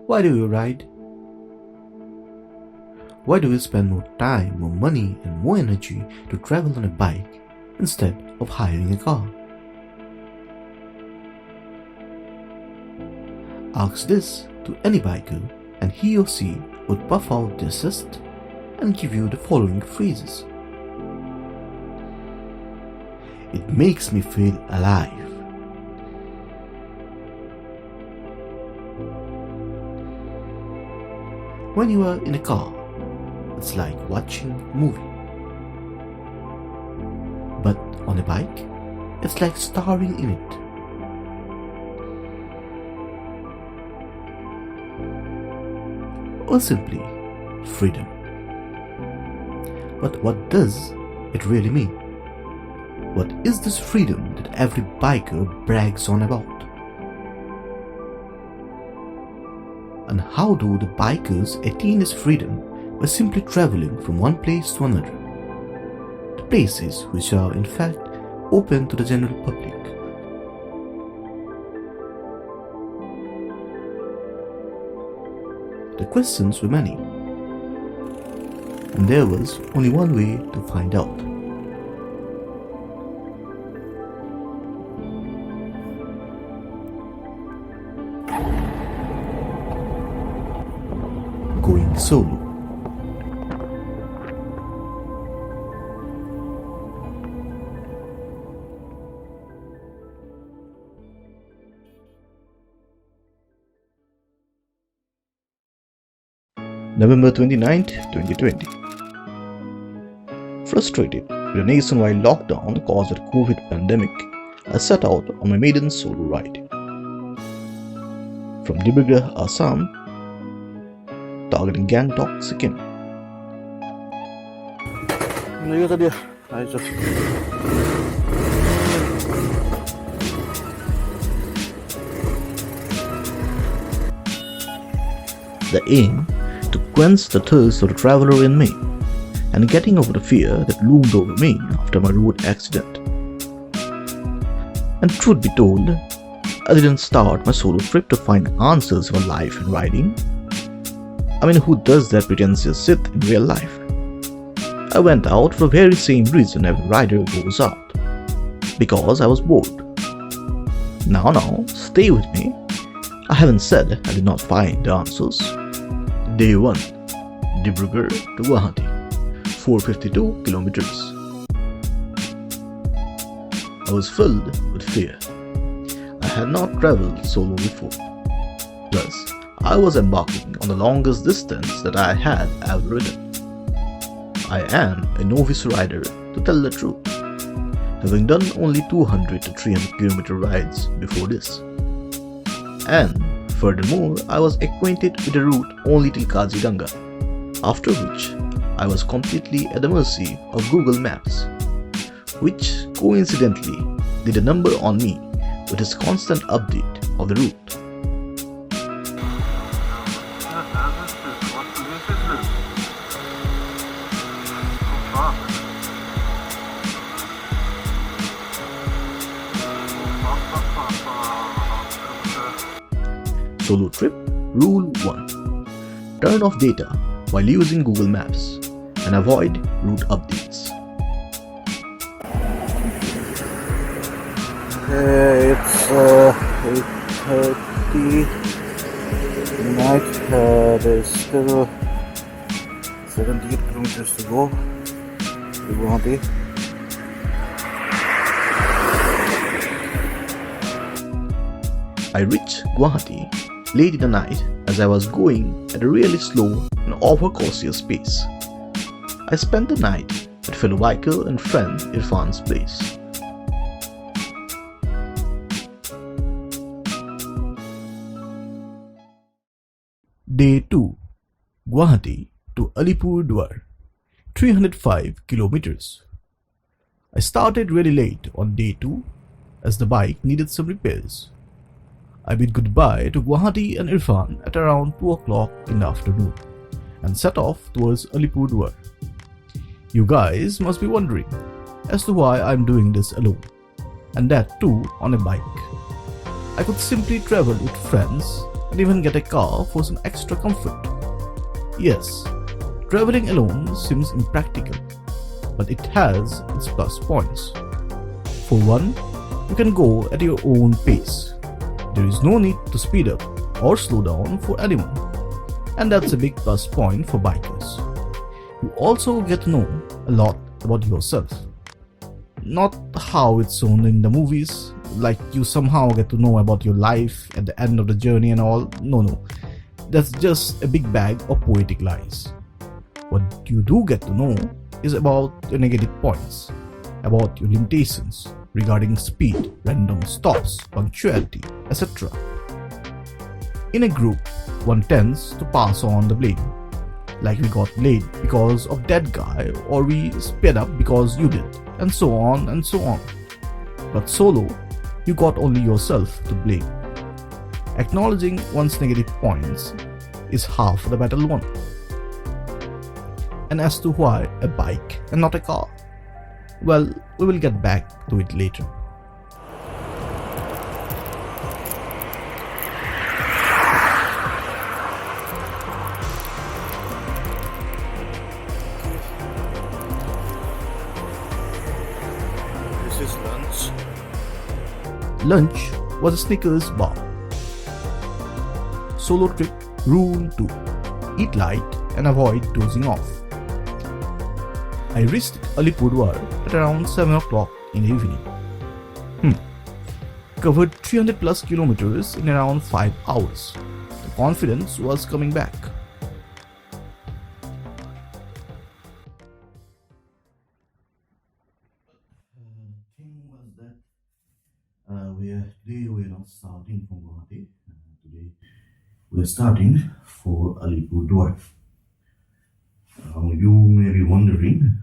Why do you ride? Why do you spend more time, more money and more energy to travel on a bike instead of hiring a car? Ask this to any biker and he or she would puff out their chest and give you the following phrases. It makes me feel alive. When you are in a car, it's like watching a movie. But on a bike, it's like starring in it. Or simply, freedom. But what does it really mean? What is this freedom that every biker brags on about? And how do the bikers attain this freedom by simply traveling from one place to another? The places which are in fact open to the general public. The questions were many, and there was only one way to find out. Going solo. November 29th, 2020. Frustrated with a nationwide lockdown caused by the COVID pandemic, I set out on my maiden solo ride. From DIBRUGARH, Assam, targeting GANGTOK, Sikkim. The aim to quench the thirst of the traveler in me and getting over the fear that loomed over me after my road accident. And truth be told, I didn't start my solo trip to find answers for life and riding. I mean, who does that pretentious shit in real life? I went out for the very same reason every rider goes out. Because I was bored. Now, stay with me. I haven't said I did not find the answers. Day 1. DIBRUGARH to Guwahati, 452 kilometers. I was filled with fear. I had not traveled solo before. Plus, I was embarking on the longest distance that I had ever ridden. I am a novice rider, to tell the truth, having done only 200 to 300 kilometer rides before this. And furthermore, I was acquainted with the route only till Kaziranga, after which I was completely at the mercy of Google Maps, which coincidentally did a number on me with its constant update of the route. Solo trip Rule 1. Turn off data while using Google Maps and avoid route updates. It's 8:30 night. There's still 78 kilometers to go to Guwahati. I reached Guwahati late in the night as I was going at a really slow and overcautious pace. I spent the night at fellow biker and friend Irfan's place. Day 2. Guwahati to Alipurdwar, 305 kilometers. I started really late on day 2 as the bike needed some repairs. I bid goodbye to Guwahati and Irfan at around 2 o'clock in the afternoon and set off towards Alipurdwar. You guys must be wondering as to why I'm doing this alone, and that too on a bike. I could simply travel with friends and even get a car for some extra comfort. Yes, traveling alone seems impractical, but it has its plus points. For one, you can go at your own pace. There is no need to speed up or slow down for anyone, and that's a big plus point for bikers. You also get to know a lot about yourself. Not how it's shown in the movies, like you somehow get to know about your life at the end of the journey and all. No. That's just a big bag of poetic lies. What you do get to know is about your negative points, about your limitations regarding speed, random stops, punctuality, etc. In a group, one tends to pass on the blame. Like we got late because of that guy, or we sped up because you did, and so on and so on. But solo, you got only yourself to blame. Acknowledging one's negative points is half the battle won. And as to why a bike and not a car, well, we will get back to it later. This is lunch. Lunch was a Snickers bar. Solo trip rule 2: eat light and avoid dozing off. I reached DIBRUGARH at around 7 o'clock in the evening. Covered 300 plus kilometers in around 5 hours. The confidence was coming back. Thing was that today we are not starting from Guwahati. Today we are starting for DIBRUGARH. You may be wondering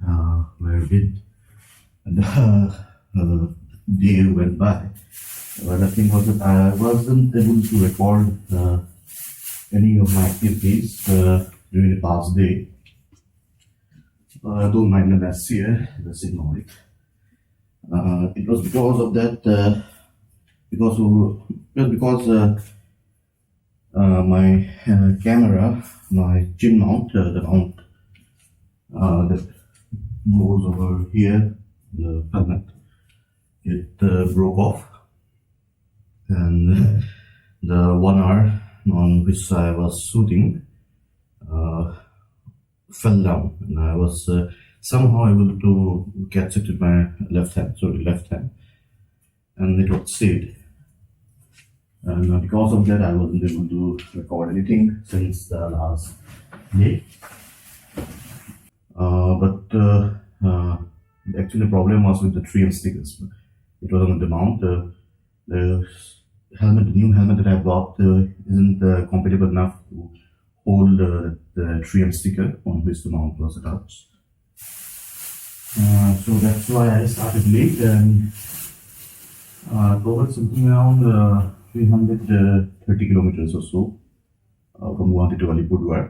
where did the day went by. Well, the thing was that I wasn't able to record any of my activities during the past day. Don't mind the mess here, just ignore it. It was because of that, because my camera, my chin mount, the mount that goes over here, the helmet, it broke off, and the 1 hour on which I was shooting fell down, and I was somehow able to catch it with my left hand, and it was saved. And because of that, I wasn't able to record anything since the last day. Actually, the problem was with the 3M stickers. It was on the mount. The new helmet that I bought isn't compatible enough to hold the 3M sticker on which the mount was attached. So that's why I started late and covered something around 330 kilometers or so from Guwahati to DIBRUGARH,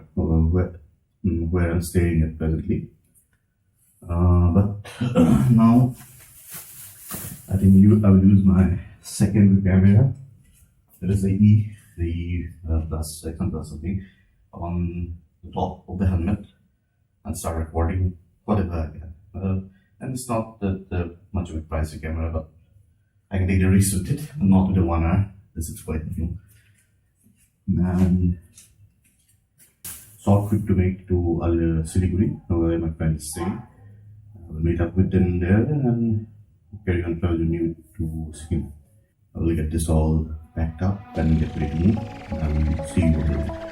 where I'm staying at presently. But now I think I will use my second camera. That is the E plus second plus something on the top of the helmet and start recording whatever I can. And it's not that much of a pricey camera, but I can take the risk with it, not with the 1 hour. This is quite new. And short trip to make to Siliguri, where my friend is staying. I will meet up with them there and carry on traveling to Sikkim. I will get this all packed up and get ready to move. I will see you later.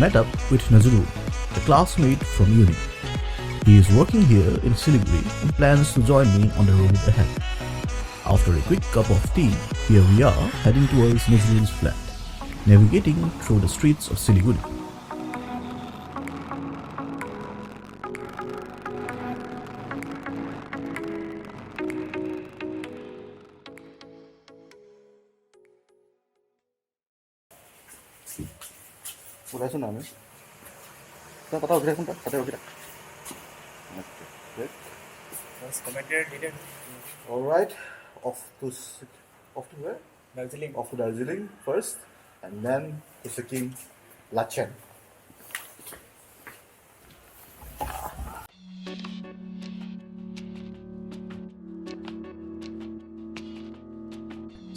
met up with Nazrul, a classmate from uni. He is working here in Siliguri and plans to join me on the road ahead. After a quick cup of tea, here we are heading towards Nazrul's flat, navigating through the streets of Siliguri. ওলাইছো না আমি তই কথা উঠি থাকোন তাতে ৰখি থাক All right, off to where? Darjeeling. Off to Darjeeling first, and then to Sikkim, Lachen.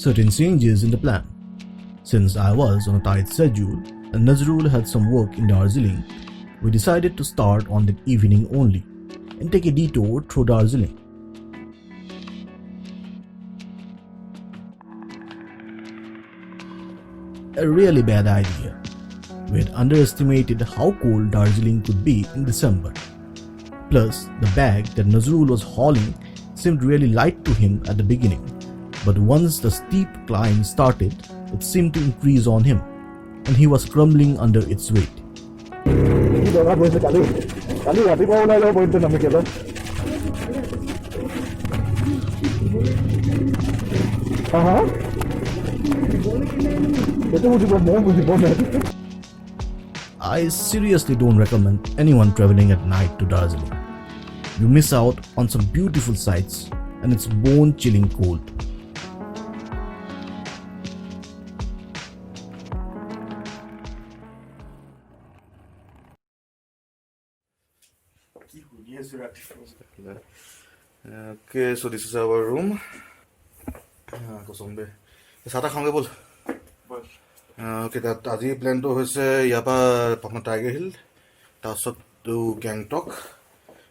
Certain changes in the plan. Since I was on a tight schedule and Nazrul had some work in Darjeeling, we decided to start on that evening only and take a detour through Darjeeling. A really bad idea. We had underestimated how cold Darjeeling could be in December. Plus, the bag that Nazrul was hauling seemed really light to him at the beginning, but once the steep climb started, it seemed to increase on him, and he was crumbling under its weight. I seriously don't recommend anyone traveling at night to Darjeeling. You miss out on some beautiful sights and it's bone-chilling cold. Okay, so this is our room. Kosombe. Sata খাওঁগে ball Okay, আজি প্লেনটো হৈছে ইয়াৰ পৰা প্ৰথম tiger hill তাৰপিছত Gangtok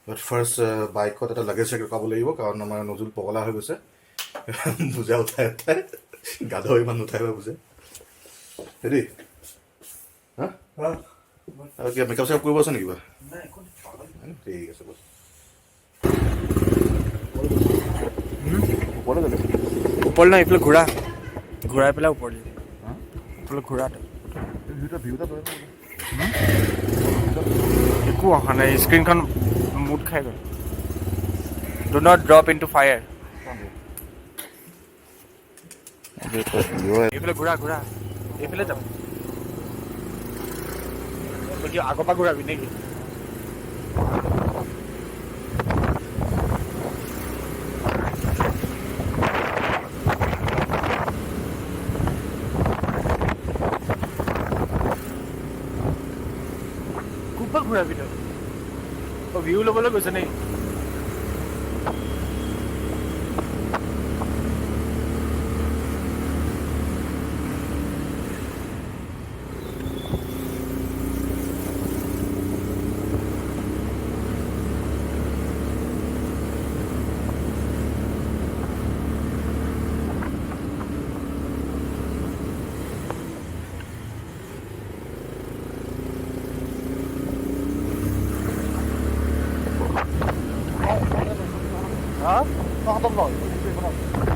but first বাইকত এটা luggage ৰখাব লাগিব কাৰণ আমাৰ নজুল পগলা হৈ গৈছে বুজা উঠাই উঠাই গাধ ইমান উঠাই বুজে হেৰি হা আৰু কিবা মেকআপ চেকআপ কৰিব আছে নেকি কিবা ঠিক আছে বল ऊपर ना इफले घुरा घुराई पेला ऊपर इफले घुरा একো অহা নাই স্ক্ৰীনখন মুড খাই গ'ল do not drop into fire এইফালে ঘুৰা ঘুৰা এইফালে যাম কি আগৰ পৰা ঘূৰাবি নেকি ঘূৰাবি তই ভিউ ল'বলৈ গৈছে নেকি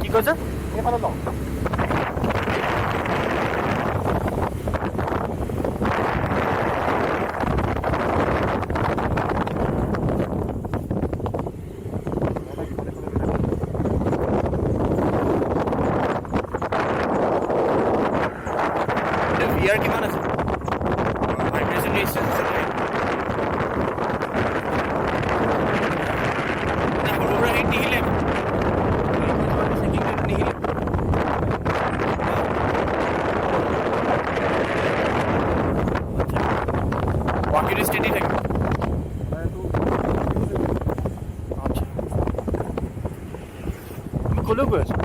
কি কৈছে এইফালে লওঁ VR কিমান আছে ভাইব্ৰেচন ৰেজিষ্টেন্স আছে না সৰুৰা হেড নিহিলে বাকি স্টেডি থাকে আচ্ছা আমি কলেও গৈ আছো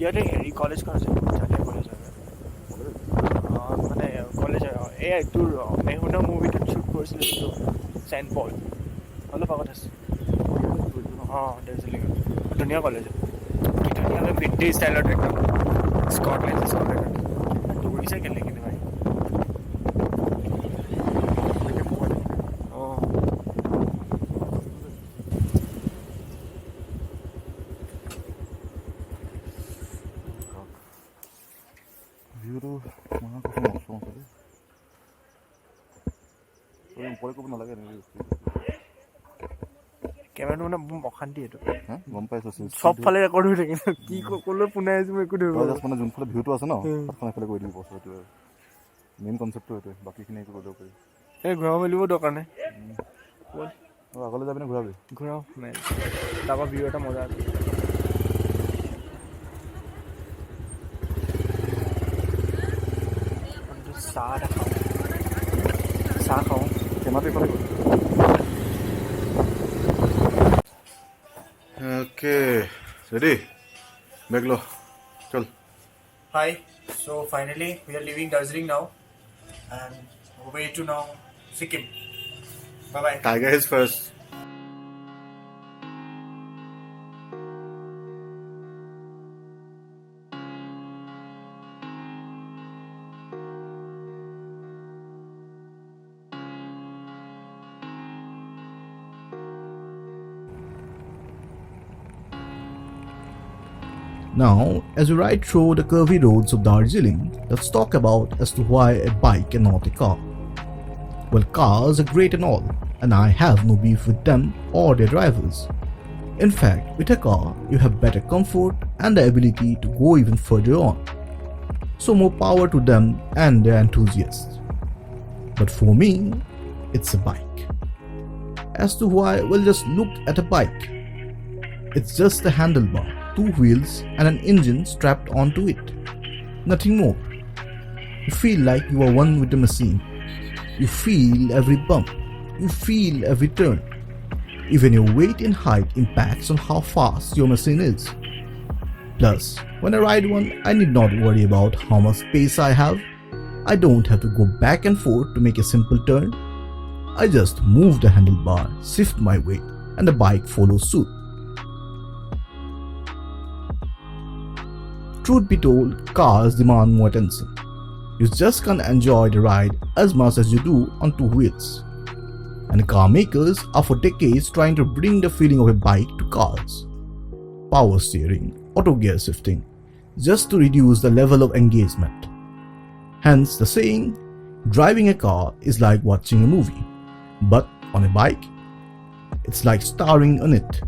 ইয়াতে হেৰি কলেজখন আছে জাতীয় কলেজ মানে কলেজ এই তোৰ মেহুনা মুভিটোত শ্বুট কৰিছিলে যিটো চেণ্ট পল অলপ আগত আছে দাৰ্জিলিঙত ধুনীয়া কলেজ কি ধুনীয়াকৈ ভিন্টেজ ষ্টাইলত একদম স্কটলেণ্ড দৌৰিছে কেলে কিন্তু ভাই ভিউটো মনৰ কথা নকওঁ ওপৰে ক'ব নালাগে কেমেৰাটো মানে বহুত অশান্তি এইটো গম পাইছোঁ চবফালে ৰেকৰ্ড হৈ থাকে কি ক'লৈ পোনাই আছোঁ মই একো ধৰিব মানে যোনফালে ভিউটো আছে ন তাতখন এফালে কৰি দিব সেইটো মেইন কনচেপ্টটো সেইটোৱে বাকীখিনি একো কৰিব পাৰি এই ঘূৰাব মেলিব দৰকাৰ নাই আগলৈ যাবি নে ঘূৰাবি ঘূৰাও নাই তাৰপৰা ভিউ এটা মজা আছে চাহ খাওঁ কেমেৰাটো এইফালে গ'ল Okay, ready? Beglo, chal. Hi, so finally we are leaving Darjeeling now and way to now Sikkim. Bye bye. Tiger is first. Now, as we ride through the curvy roads of Darjeeling, let's talk about as to why a bike and not a car. Well, cars are great and all, and I have no beef with them or their drivers. In fact, with a car, you have better comfort and the ability to go even further on. So more power to them and their enthusiasts. But for me, it's a bike. As to why, well, just look at a bike. It's just a handlebar, 2 wheels and an engine strapped onto it. Nothing more. You feel like you are one with the machine. You feel every bump. You feel every turn. Even your weight and height impacts on how fast your machine is. Plus, when I ride one, I need not worry about how much space I have. I don't have to go back and forth to make a simple turn. I just move the handlebar, shift my weight, and the bike follows suit. Truth be told, cars demand more attention. You just can't enjoy the ride as much as you do on 2 wheels. And car makers are for decades trying to bring the feeling of a bike to cars. Power steering, auto gear shifting, just to reduce the level of engagement. Hence the saying, driving a car is like watching a movie. But on a bike, it's like starring in it.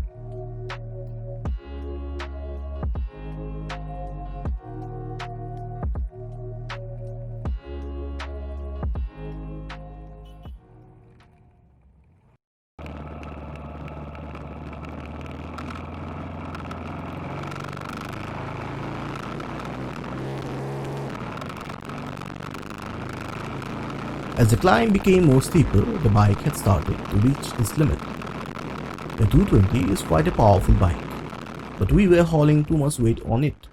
As the climb became more steeper, the bike had started to reach its limit. The 220 is quite a powerful bike, but we were hauling too much weight on it.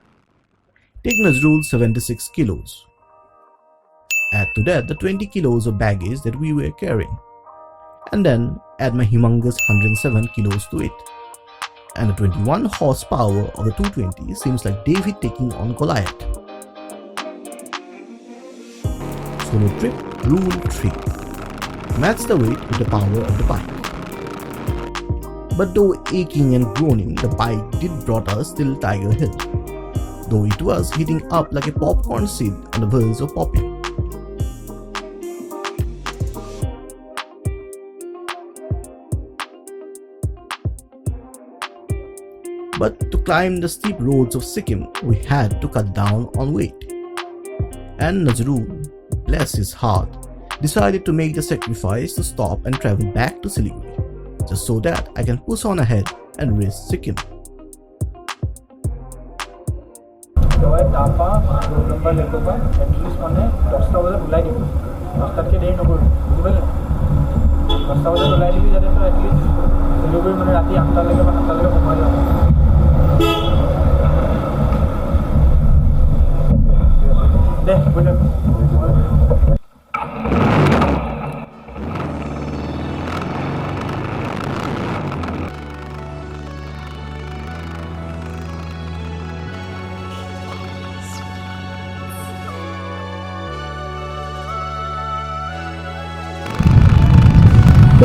Take Nazrul's 76 kilos. Add to that the 20 kilos of baggage that we were carrying. And then add my humongous 107 kilos to it. And the 21 horsepower of the 220 seems like David taking on Goliath. Solo trip rule 3. Match the weight with the power of the bike. But though aching and groaning, the bike did brought us till Tiger Hill. Though it was heating up like a popcorn seed on the verge of popping. But to climb the steep roads of Sikkim, we had to cut down on weight. And Nazrul, bless his heart, decided to make the sacrifice to stop and travel back to Siliguri, just so that I can push on ahead and reach Sikkim.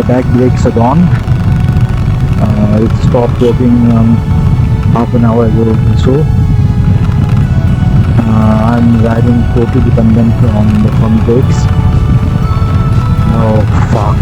The back brakes are gone. It stopped working half an hour ago or so. I'm riding totally dependent on the front brakes. Oh fuck.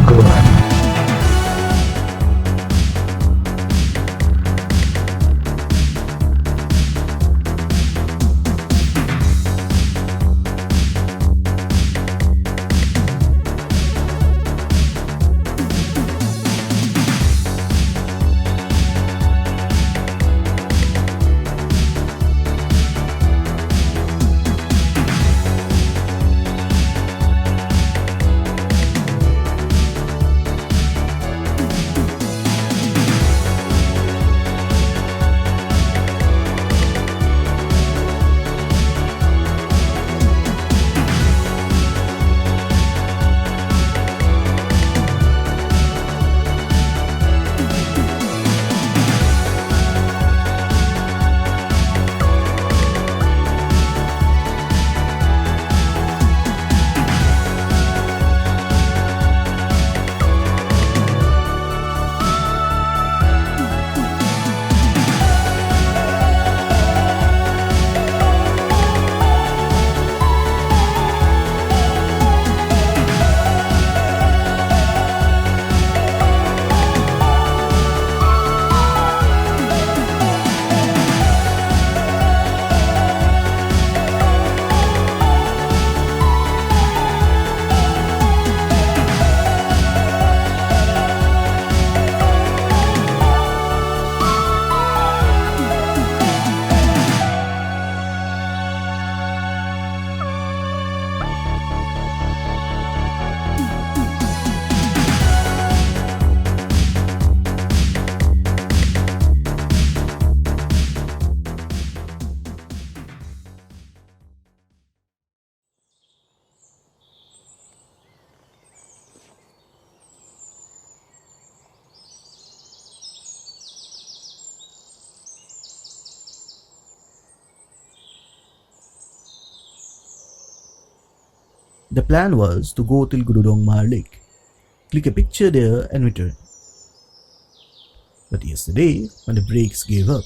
The plan was to go till Gurudongmar Lake, click a picture there and return. But yesterday, when the brakes gave up,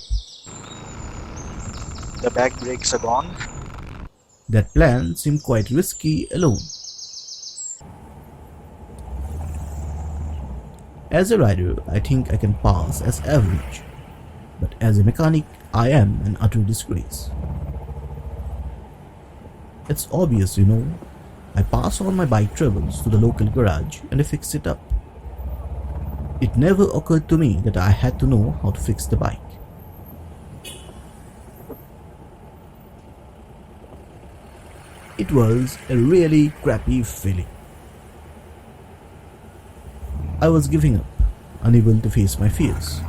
the back brakes are gone, that plan seemed quite risky alone. As a rider, I think I can pass as average, but as a mechanic, I am an utter disgrace. It's obvious, you know. I pass all my bike troubles to the local garage and they fix it up. It never occurred to me that I had to know how to fix the bike. It was a really crappy feeling. I was giving up, unable to face my fears.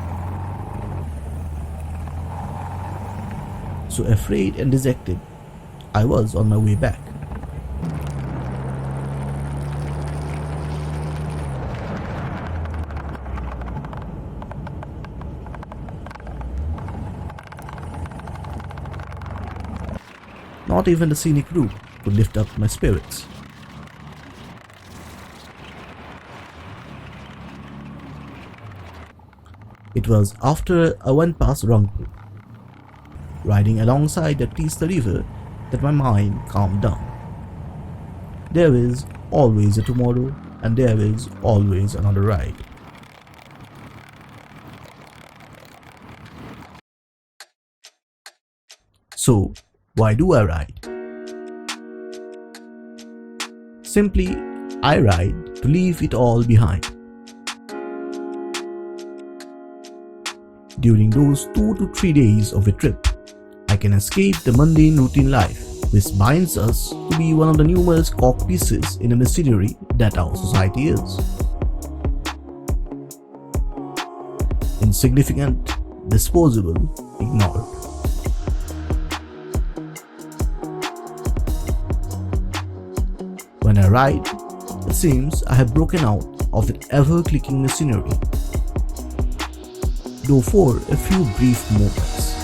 So afraid and dejected, I was on my way back. Not even the scenic route could lift up my spirits. It was after I went past Rangpur, riding alongside the Teesta River, that my mind calmed down. There is always a tomorrow, and there is always another ride. So, why do I ride? Simply, I ride to leave it all behind. During those 2 to 3 days of a trip, I can escape the mundane routine life which binds us to be one of the numerous cock pieces in a machinery that our society is. Insignificant, disposable, ignored. When I ride, it seems I have broken out of that ever-clicking machinery, though for a few brief moments.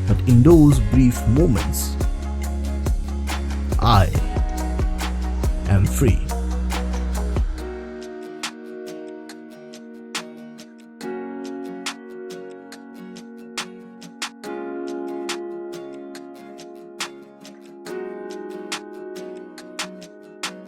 But in those brief moments, I am free.